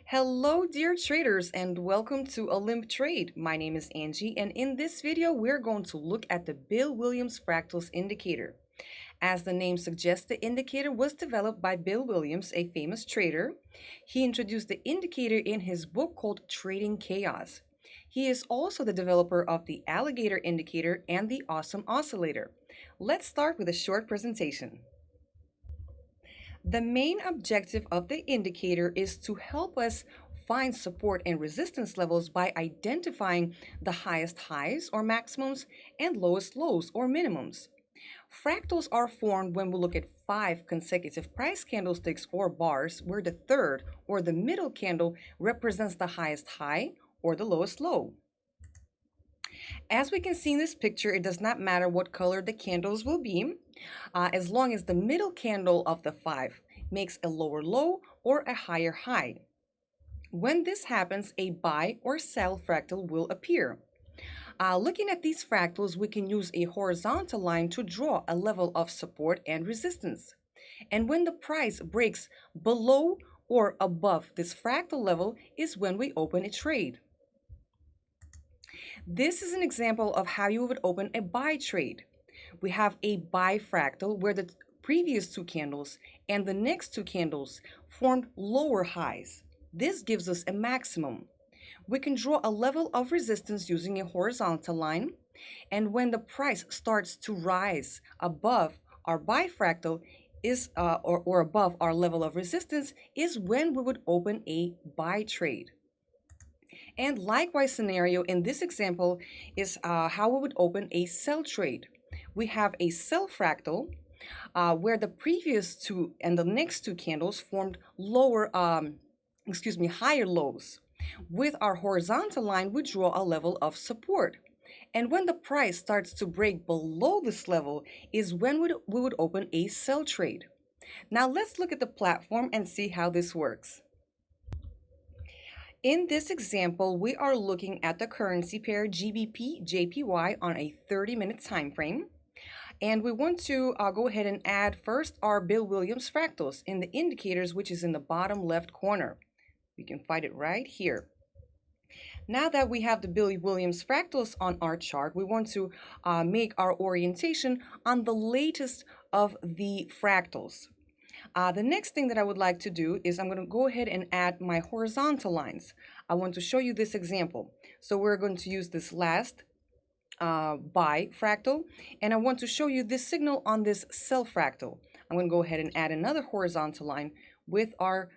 Hello, dear traders, and welcome to Olymp Trade. My name is Angie, and in this video, we're going to look at the Bill Williams Fractals indicator. As the name suggests, the indicator was developed by Bill Williams, a famous trader. He introduced the indicator in his book called Trading Chaos. He is also the developer of the alligator indicator and the awesome oscillator. Let's start with a short presentation. The main objective of the indicator is to help us find support and resistance levels by identifying the highest highs or maximums and lowest lows or minimums. Fractals are formed when we look at 5 consecutive price candlesticks or bars where the third or the middle candle represents the highest high or the lowest low. As we can see in this picture, it does not matter what color the candles will be, as long as the middle candle of the 5 makes a lower low or a higher high. When this happens, a buy or sell fractal will appear. Looking at these fractals, we can use a horizontal line to draw a level of support and resistance. And when the price breaks below or above this fractal level is when we open a trade. This is an example of how you would open a buy trade. We have a buy fractal where the previous 2 candles and the next 2 candles formed lower highs. This gives us a maximum. We can draw a level of resistance using a horizontal line, and when the price starts to rise above our buy fractal or above our level of resistance is when we would open a buy trade. And likewise scenario in this example is how we would open a sell trade. We have a sell fractal where the previous 2 and the next 2 candles formed higher lows. With our horizontal line, we draw a level of support. And when the price starts to break below this level is when we would open a sell trade. Now let's look at the platform and see how this works. In this example, we are looking at the currency pair GBP-JPY on a 30-minute time frame. And we want to go ahead and add first our Bill Williams fractals in the indicators, which is in the bottom left corner. We can find it right here. Now that we have the Bill Williams fractals on our chart, we want to make our orientation on the latest of the fractals. The next thing that I would like to do is I'm going to go ahead and add my horizontal lines. I want to show you this example. So we're going to use this last buy fractal, and I want to show you this signal on this sell fractal. I'm going to go ahead and add another horizontal line with our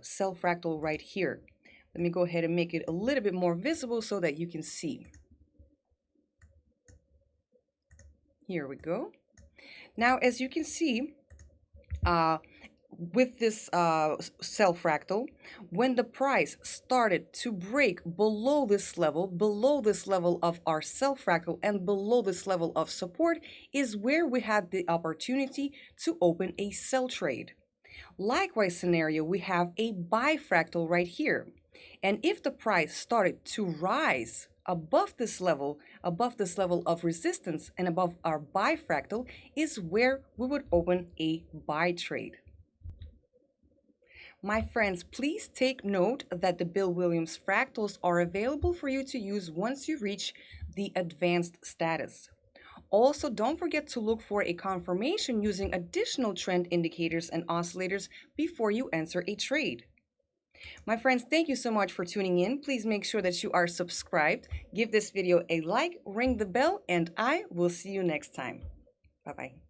sell fractal right here. Let me go ahead and make it a little bit more visible so that you can see. Here we go. Now, as you can see, with this sell fractal, when the price started to break below this level of our sell fractal and below this level of support is where we had the opportunity to open a sell trade. Likewise scenario, we have a buy fractal right here. And if the price started to rise above this level of resistance and above our buy fractal is where we would open a buy trade. My friends, please take note that the Bill Williams fractals are available for you to use once you reach the advanced status. Also, don't forget to look for a confirmation using additional trend indicators and oscillators before you enter a trade. My friends, thank you so much for tuning in. Please make sure that you are subscribed, give this video a like, ring the bell, and I will see you next time. Bye-bye.